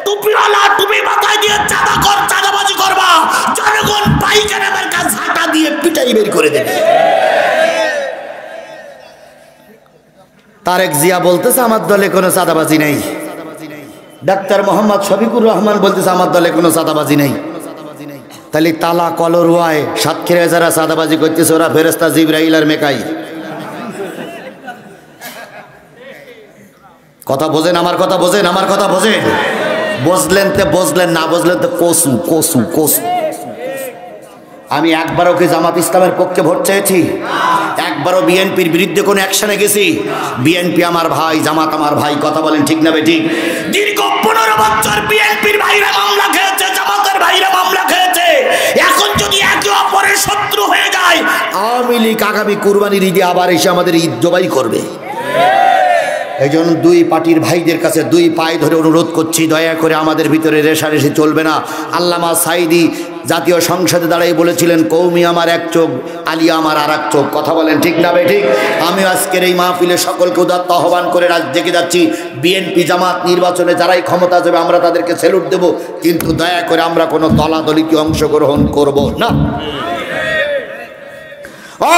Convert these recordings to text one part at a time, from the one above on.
টুপিওয়ালা টুপি মাথায় দিয়ে চাঁদাবাজি করবা, জনগণ পাইকানা মার্কা ঝাঁটা দিয়ে পিটাই বের করে দেবে। তারেক জিয়া বলতেছে আমার দলে কোনো চাঁদাবাজি নেই। ডাক্তার মোহাম্মদ শফিকুর রহমান বলতেছে আমার দলে কোনো চাঁদাবাজি নেই। তাহলে তালা কলরুয়ায় সাতক্ষীরায় যারা চাঁদাবাজি করতেছে ওরা ফেরেশতা জিবরাইল আর মেকাই। কথা বোঝেন, আমার কথা বোঝেন, আমার কথা বোঝেন। বুঝলেন তো বুঝলেন, না বুঝলেন তো কসু কসু কসু। আমি একবারও কি জামাত ইসলামের পক্ষে ভোট চেয়েছি? একবারও বিএনপির বিরুদ্ধে কোনো অ্যাকশনে গেছি? বিএনপি আমার ভাই, জামাত আমার ভাই। কথা বলেন ঠিক না বেঠিক? দীর্ঘ 15 বছর বিএনপির ভাইরা মামলা খেয়েছে, জামাতের ভাইরা মামলা খেয়েছে। এখন যদি একে অপরের শত্রু হয়ে যায়, আওয়ামী লীগ আগামী কুরবানির ঈদে আবার এসে আমাদের ঈদ জবাই করবে। এই জন্য দুই পার্টির ভাইদের কাছে দুই পায়ে ধরে অনুরোধ করছি, দয়া করে আমাদের ভিতরে রেষারেষি চলবে না। আল্লামা সাঈদী জাতীয় সংসদে দাঁড়িয়ে বলেছিলেন, কৌমি আমার এক চোখ, আলিয়া আমার আর এক চোখ। কথা বলেন ঠিক না বেঠিক? আমি আজকের এই মাহফিলে সকলকে উদাত্ত আহ্বান করে দেখে যাচ্ছি, বিএনপি জামাত নির্বাচনে যারাই ক্ষমতা যাবে আমরা তাদেরকে স্যালুট দেব, কিন্তু দয়া করে আমরা কোনো দলাদলিতে অংশগ্রহণ করব না।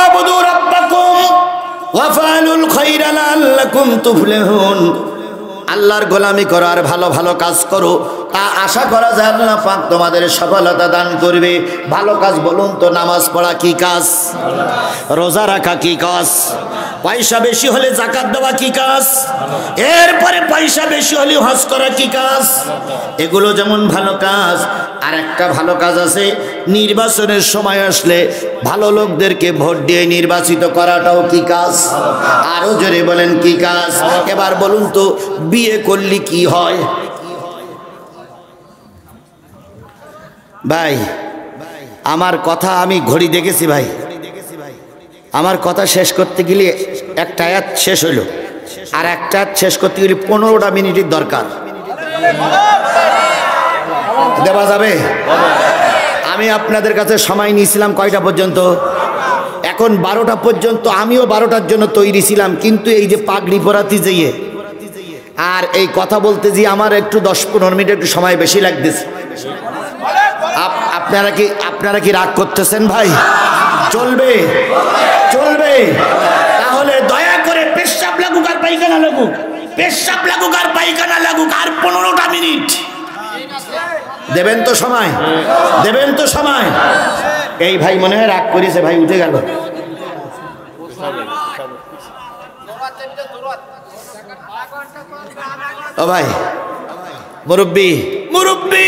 আবুদু রাব্বাকুম ওয়াফআলুল খায়রা লাআল্লাকুম তুফলিহুন। আল্লাহর গোলামি করো আর ভালো ভালো কাজ করো, তা আশা করা যায় আল্লাহ পাক তোমাদের সফলতা দান করবে। ভালো কাজ বলুন তো, নামাজ পড়া কি কাজ? রোজা রাখা কি কাজ? পয়সা বেশি হলে যাকাত দেওয়া কি কাজ? এরপরে পয়সা বেশি হলে হজ করা কি কাজ? এগুলো যেমন ভালো কাজ, আর একটা ভালো কাজ আছে, নির্বাচনের সময় আসলে ভালো লোকদেরকে ভোট দিয়ে নির্বাচিত করাটাও কি কাজ? আরো জোরে বলেন কি কাজ? এবার বলুন তো, বিয়ে করলে কি হয়? ভাই আমার কথা, আমি ঘড়ি দেখেছি ভাই, আমার কথা শেষ করতে গেলে একটা আয়াত শেষ হইল, আর একটা শেষ করতে গেলে 15টা মিনিটের দরকার। দেওয়া যাবে? আমি আপনাদের কাছে সময় নিয়েছিলাম কয়টা পর্যন্ত? এখন 12টা পর্যন্ত। আমিও 12টার জন্য তৈরি ছিলাম, কিন্তু এই যে পাগড়ি পরাতে যেয়ে আর এই কথা বলতে যে আমার একটু 10-15 মিনিট একটু সময় বেশি লাগতেছে। আপনারা কি রাগ করতেছেন ভাই? চলবে চলবে? তাহলে দয়া করে পেশাব লাগুক আর পায়খানা লাগুক, পেশাব লাগুক আর পায়খানা লাগুক, আর 15টা মিনিট দেবেন তো সময়? দেবেন তো সময়? এই ভাই মনে হয় রাগ করেছে, ভাই উঠে গেল। ও ভাই মুরব্বি, মুরব্বি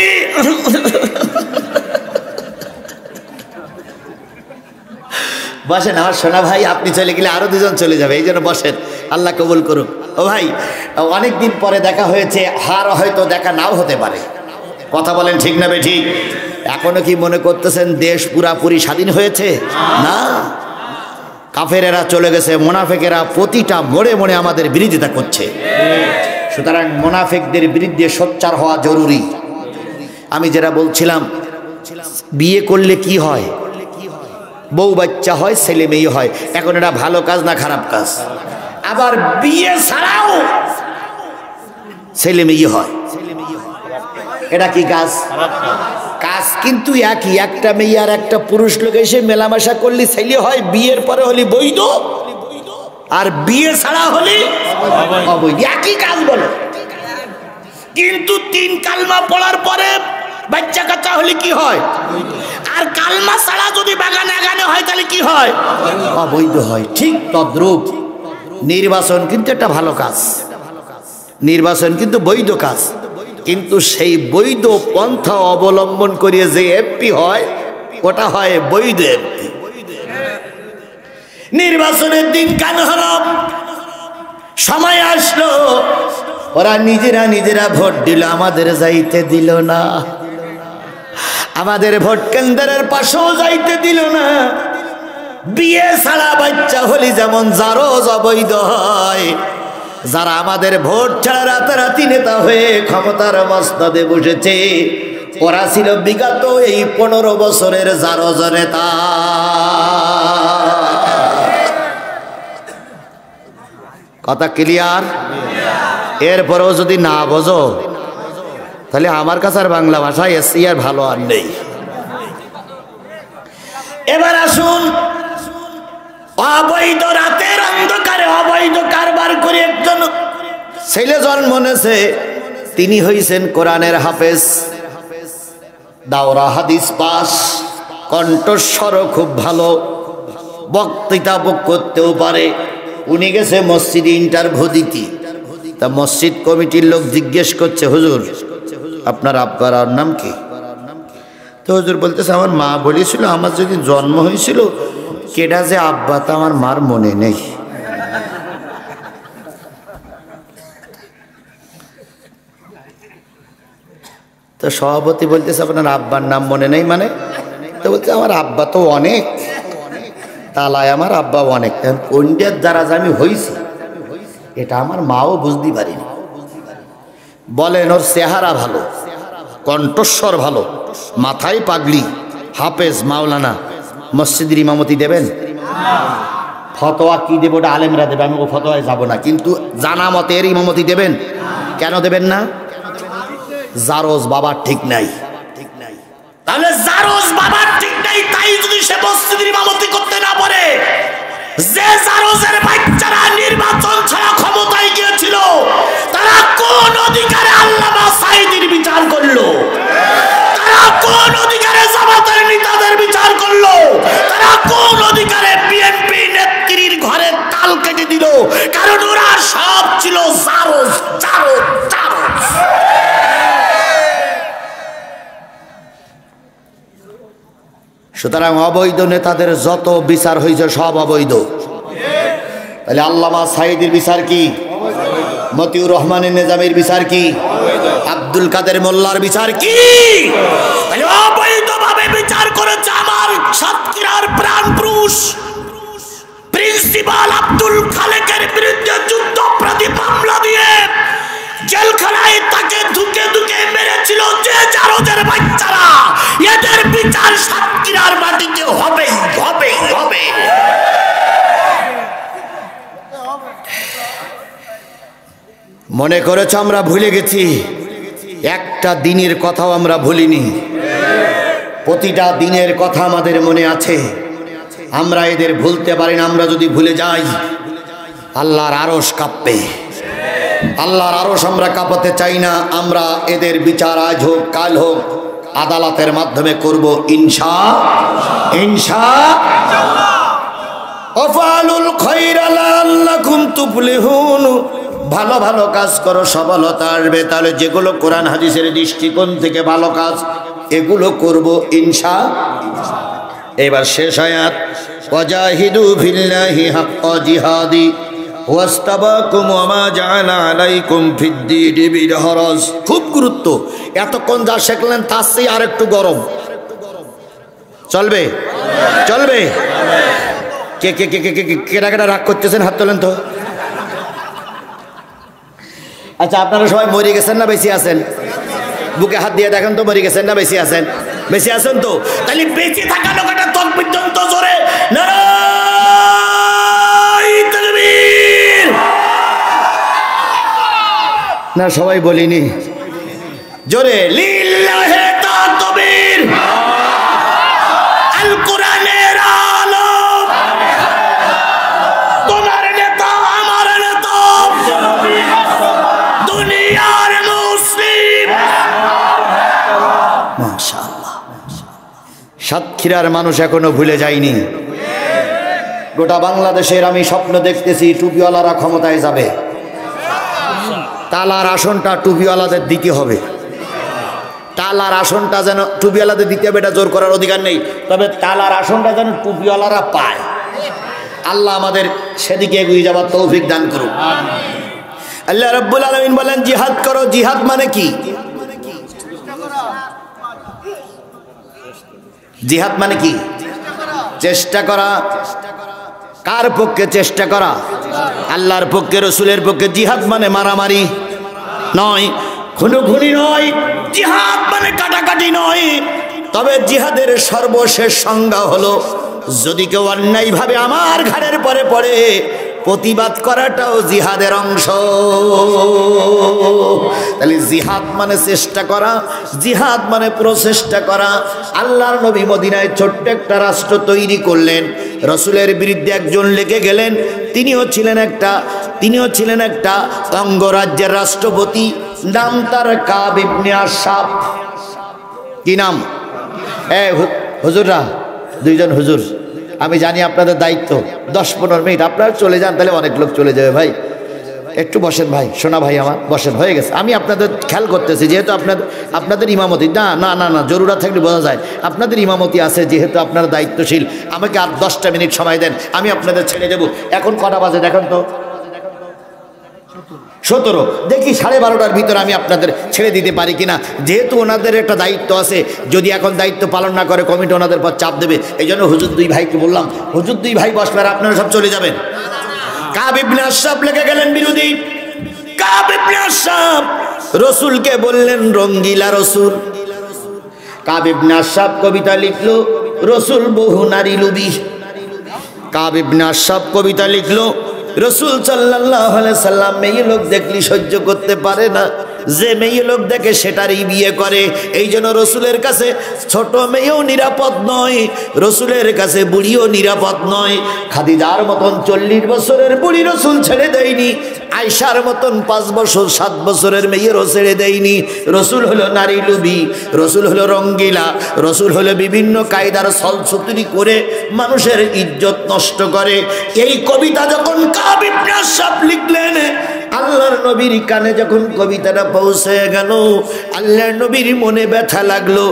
বসেন আমার সোনা ভাই, আপনি চলে গেলে আরো দুজন চলে যাবে, এই জন্য বসেন, আল্লাহ কবুল করুক। ও ভাই অনেকদিন পরে দেখা হয়েছে, হার হয়তো দেখা নাও হতে পারে। কথা বলেন ঠিক না বেঠিক? এখনো কি মনে করতেছেন দেশ পুরাপুরি স্বাধীন হয়েছে? না, কাফেরেরা চলে গেছে, মুনাফিকেরা প্রতিটা মোড়ে মোড়ে আমাদের বিরোধিতা করছে। সুতরাং মুনাফিকদের বিরুদ্ধে সোচ্চার হওয়া জরুরি। আমি যেটা বলছিলাম, বিয়ে করলে কি হয়? বউ বাচ্চা হয়, ছেলে মেয়ে হয়। এখন এটা ভালো কাজ না খারাপ কাজ? আবার বিয়ে ছাড়াও ছেলে মেয়ে হয়, এটা কি কাজ? কাজ কিন্তু একই। একটা মেয়ে আর একটা পুরুষ লোক এসে মেলামেশা করলে ছেলে হয়, বিয়ের পরে হলে বৈধ, আর বিয়ে ছাড়া হলে অবৈধ। একই কাজ বলে, কিন্তু 3 কালমা পড়ার পরে বাচ্চা কাচ্চা হলে কি হয়? আর কালমা ছাড়া যদি বাগানে আগানে হয় তাহলে কি হয়? অবৈধ হয়। ঠিক তদ্রূপ নির্বাচন কিন্তু একটা ভালো কাজ, নির্বাচন কিন্তু বৈধ কাজ, কিন্তু সেই বৈধ পন্থা অবলম্বন করিয়ে যে এমপি হয় ওটা হয় বৈধ এমপি। নির্বাচনের দিন কান হারাম সময় আসলো, ওরা নিজেরা ভোট দিল, আমাদের যাইতে দিল না, আমাদের ভোট কেন্দ্রের পাশেও যাইতে দিল না। বিয়ে ছাড়া বাচ্চা হলে যেমন জারজ অবৈধ হয়, যারা আমাদের ভোট ছাড়া রাতারাতি নেতা হয়ে ক্ষমতার মসনদে বসেছে, ওরা ছিল বিগত এই 15 বছরের জারজ নেতা। কথা ক্লিয়ার? এরপরেও যদি না বোঝো তাহলে আমার কাছে আর বাংলা ভাষা এসি আর ভালো আর নেই। এবার আসুন, অবৈধ রাতের অন্ধকারে অবৈধ কারবার করে একজন ছেলে জন্ম নিয়েছে, তিনি হইছেন কোরআনের হাফেজ, দাওরা হাদিস পাস, কণ্ঠস্বরও খুব ভালো, বক্তৃতা করতেও পারে। উনি গেছে মসজিদে ইন্টারভিউ দিতে। তা মসজিদ কমিটির লোক জিজ্ঞেস করছে, হুজুর আপনার আব্বার নাম কি? তো হুজুর বলতেছে, আমার মা বলেছিল আমার যদি জন্ম হয়েছিল কেডা যে আব্বা তা আমার মার মনে নেই। তো সভাপতি বলতেছে, আপনার আব্বার নাম মনে নেই মানে? তো বলছে, আমার আব্বা তো অনেক, তালায় আমার আব্বা অনেক, কোনটার দ্বারা যে আমি হয়েছি এটা আমার মাও বুঝতে পারিনি। বলেন, ওর চেহারা ভালো, কণ্ঠস্বর ভালো, মাথায় পাগড়ি, হাফেজ, মাওলানা, মসজিদের ইমামতি দেবেন? ফতোয়া কি দেব ওটা আলেমরা দেবে, আমি ও ফতোয়ায় যাব না, কিন্তু জানা মতে এর ইমামতি দেবেন। কেন দেবেন না? জারজ বাবার ঠিক নাই। তাহলে জারজ বাবার ঠিক নাই, তাই যদি সে মসজিদের ইমামতি করতে না পারে, যে জারজের বাচ্চারা নির্বাচন ছাড়া ক্ষমতায় গিয়েছিল তারা কোন অধিকারে আল্লামা সাঈদীর বিচার করলো? তারা কোন অধিকারে জামাতের নেতাদের বিচার করলো? তারা কোন অধিকারে বিএনপি নেত্রীর ঘরে তাল কেটে দিল? কারণ ওরা সব ছিল জারজ, জারজ, জারজ। সুতরাং অবৈধ নেতাদের যত বিচার হয়েছে সব অবৈধ। তাহলে আল্লামা সাঈদীর বিচার কি? মতিউর রহমানের নিজামের বিচার কি? আব্দুল কাদের মোল্লার বিচার কি? তাহলে অবৈধভাবে বিচার করেছে আমার সাতক্ষীরার প্রাণ পুরুষ প্রিন্সিপাল আব্দুল খালেকের বিরুদ্ধে যুদ্ধাপরাধী মামলা দিয়ে জেলখানায় তাকে ধুকে ধুকে মেরেছিল যে জারজের বাচ্চারা। এদের বিচার সাতক্ষীরার মাটিতে হবেই হবে হবে। মনে করেছ আমরা ভুলে গেছি? একটা দিনের কথাও আমরা ভুলিনি, প্রতিটা দিনের কথা আমাদের মনে আছে। আমরা এদের ভুলতে পারি না। আমরা যদি ভুলে যাই আল্লাহর আরশ কাঁপবে। আল্লাহর আরশ আমরা কাঁপাতে চাই না। আমরা এদের বিচার আজ হোক কাল হোক আদালতের মাধ্যমে করব ইনশাআল্লাহ। আফআলুল খায়রা লাআল্লাকুম তুফলিহুন। ভালো ভালো কাজ করো, সফলতা আসবে। তাহলে যেগুলো কোরআন হাদিসের দৃষ্টিকোণ থেকে ভালো কাজ, এগুলো করব ইনশাআল্লাহ। এবার শেষ আয়াত, ওয়াজাহিদু ফিল্লাহি হাক্কা জিহাদি ওয়াস্তাবাকুম ওয়ামা জাআলা আলাইকুম ফিদ্দীনি মিন হারাজ। খুব গুরুত্ব। এতক্ষণ যা শিখলেন তার চেয়ে আর একটু গরম চলবে, চলবে। কে কে কে কে কেটা কেটা রাগ করতেছেন? হাত তোলেন তো। আচ্ছা, আপনারা সবাই মরে গেছেন না বেঁচে আছেন? বুকে হাত দিয়ে দেখেন তো, মরে গেছেন না বেঁচে আছেন? বেঁচে আছেন তো। তাহলে বেঁচে থাকা লোকটা তকবীর তো জোরে নারায়ে তাকবীর। না সবাই বলিনি, জোরে লিল্লাহি তাকবীর। আল কোরআনের আলো, তোমার নেতা আমার নেতা, দুনিয়ার মুসলিম। মাশাআল্লাহ। সাতক্ষীরার মানুষ এখনো ভুলে যায়নি। গোটা বাংলাদেশের আমি স্বপ্ন দেখতেছি টুপিওয়ালারা ক্ষমতায় যাবে। তালার আসনটা টুপিওয়ালাদের দিতে হবে। তালার আসনটা যেন টুপিওয়ালাদের দিতে হবে, এটা জোর করার অধিকার নেই, তবে তালার আসনটা যেন টুপিওয়ালারা পায়। আল্লাহ আমাদের সেদিকে এগিয়ে যাবার তৌফিক দান করুন। আল্লাহ রাব্বুল আলামিন বলেন জিহাদ করো। জিহাদ মানে কি? জিহাদ মানে কি? চেষ্টা করা। কার পক্ষে চেষ্টা করা? আল্লাহর পক্ষে, রসুলের পক্ষে। জিহাদ মানে মারামারি নয়, খুনোখুনি নয়, জিহাদ মানে কাটাকাটি নয়। তবে জিহাদের সর্বশেষ সংজ্ঞা হলো, যদি কেউ অন্যায়ভাবে আমার ঘাড়ের পরে পড়ে প্রতিবাদ করাটাও জিহাদের অংশ। তাহলে জিহাদ মানে চেষ্টা করা, জিহাদ মানে প্রচেষ্টা করা। আল্লাহর নবী মদিনায় ছোট্ট একটা রাষ্ট্র তৈরি করলেন, রসুলের বিরুদ্ধে একজন লেগে গেলেন, তিনিও ছিলেন একটা অঙ্গরাজ্যের রাষ্ট্রপতি, নাম তার কাব ইবনে আশরাফ। কি নাম? হুজুররা, দুইজন হুজুর, আমি জানি আপনাদের দায়িত্ব 10-15 মিনিট আপনারা চলে যান, তাহলে অনেক লোক চলে যাবে। ভাই একটু বসেন, ভাই সোনা ভাই আমার, বসেন, হয়ে গেছে। আমি আপনাদের খেয়াল করতেছি, যেহেতু আপনাদের ইমামতি, না জরুরত থাকলে বোঝা যায় আপনাদের ইমামতি আছে, যেহেতু আপনারা দায়িত্বশীল, আমাকে আর 10টা মিনিট সময় দেন, আমি আপনাদের ছেড়ে দেবো। এখন কটা বাজে দেখেন তো? 17। দেখি 12:30টার ভিতরে আমি আপনাদের ছেড়ে দিতে পারি কিনা, যেহেতু ওনাদের একটা দায়িত্ব আছে। যদি এখন দায়িত্ব পালন না করে কমিটি ওনাদের পর চাপ দেবে। এই জন্য হুজুর দুই ভাইকে বললাম, হুজুর দুই ভাই বসবে আর আপনারা সব চলে যাবেন। কাব ইবনে আশরাফ লেগে গেলেন বিরোধী। কাব ইবনে আশরাফ রসুলকে বললেন রঙ্গিলা রসুল। কাব ইবনে আশরাফ কবিতা লিখলো, রসুল বহু নারী লুবি। কাব ইবনে আশরাফ কবিতা লিখলো, রসুল সাল্লাল্লাহু আলাইহি সাল্লাম মেয়ে লোক দেখলি সহ্য করতে পারে না, যে মেয়ে লোক দেখে সেটারই বিয়ে করে। এই জন্য রসুলের কাছে ছোট মেয়েও নিরাপদ নয়, রসুলের কাছে বুড়িও নিরাপদ নয়। খাদিজার মতন 40 বছরের বুড়ি রসুল ছেড়ে দেয়নি, আয়সার মতন 5 বছর 7 বছরের মেয়েরও ছেড়ে দেয়নি। রসুল হলো নারী লুবি, রসুল হলো রঙ্গিলা, রসুল হলো বিভিন্ন কায়দার ছলছুতুরি করে মানুষের ইজ্জত নষ্ট করে। এই কবিতা যখন কাব ইবনে আশরাফ লিখলেন, আল্লাহর নবীর কানে যখন কবিতাটা পৌঁছে গেল, আল্লাহর নবীর মনে ব্যথা লাগলো।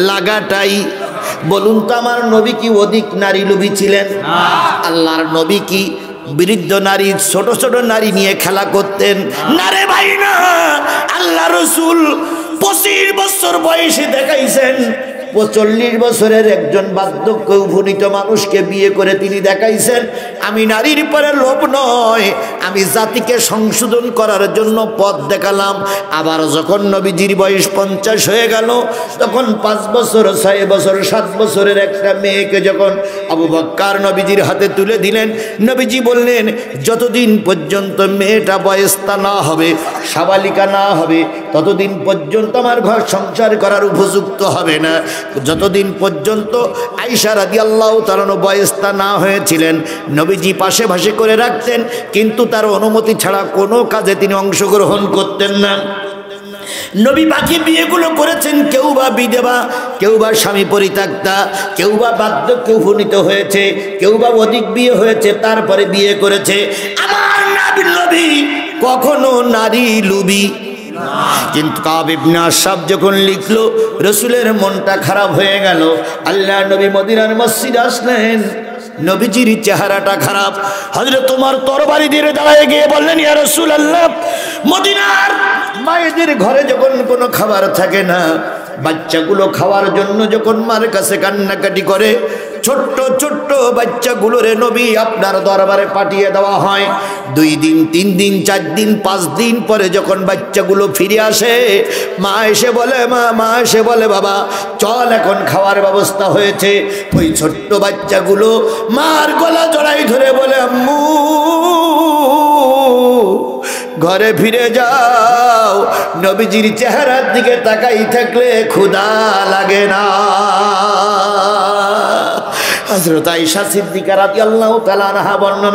লাগাটাই বলুন তো, আমার নবী কি অধিক নারী লোভী ছিলেন? আল্লাহর নবী কি বৃদ্ধ নারী, ছোট ছোট নারী নিয়ে খেলা করতেন? না রে ভাই না। আল্লাহ রসুল 25 বছর বয়সে দেখাইছেন, 45 বছরের একজন বার্ধক্য উপনীত মানুষকে বিয়ে করে তিনি দেখাইছেন, আমি নারীর পরে লোভ নয়, আমি জাতিকে সংশোধন করার জন্য পথ দেখালাম। আবার যখন নবীজির বয়স 50 হয়ে গেল, তখন 5 বছর 6 বছর 7 বছরের একটা মেয়েকে যখন আবু বকর নবীজির হাতে তুলে দিলেন, নবীজি বললেন, যতদিন পর্যন্ত মেয়েটা বয়স্তা না হবে, সাবালিকা না হবে, ততদিন পর্যন্ত আমার ঘর সংসার করার উপযুক্ত হবে না। যতদিন পর্যন্ত আয়েশা রাদিয়াল্লাহু তাআলা বয়স্তা না হয়েছিলেন, নবীজি পাশে ভাসে করে রাখতেন, কিন্তু তার অনুমতি ছাড়া কোনো কাজে তিনি অংশগ্রহণ করতেন না। নবী বাকি বিয়েগুলো করেছেন, কেউ বা বিধবা, কেউ বা স্বামী পরিত্যক্তা, কেউ বা বার্ধক্যে উপনীত হয়েছে, কেউ বা অধিক বিয়ে হয়েছে তারপরে বিয়ে করেছে। আমার নবী কখনো নারী লুবি। কিন্তু কাব ইবনে আশরাফ যখন লিখলো, রসুলের মনটা খারাপ হয়ে গেল। আল্লাহ নবী মদিনার মসজিদে আসলেন, নবীজির চেহারাটা খারাপ। হযরত ওমর তরবারি দিয়ে দাঁড়ায় গিয়ে বললেন, ইয়া রাসূলুল্লাহ, মদিনার মায়েদের ঘরে যখন কোনো খাবার থাকে না, বাচ্চাগুলো খাওয়ার জন্য যখন মার কাছে কান্নাকাটি করে, ছোট্ট ছোট্ট বাচ্চাগুলোরে নবী আপনার দরবারে পাঠিয়ে দেওয়া হয়। 2 দিন 3 দিন 4 দিন 5 দিন পরে যখন বাচ্চাগুলো ফিরে আসে, মা এসে বলে বাবা চল, এখন খাওয়ার ব্যবস্থা হয়েছে। ওই ছোট্ট বাচ্চাগুলো মার গলা জড়াই ধরে বলে, আম্মু ঘরে ফিরে যাও। নবীজির চেহারার দিকে তাকাই থাকলে ক্ষুধা লাগে না। হযরত আয়েশা সিদ্দিকা রাদিয়াল্লাহু তাআলা আনহা বর্ণনা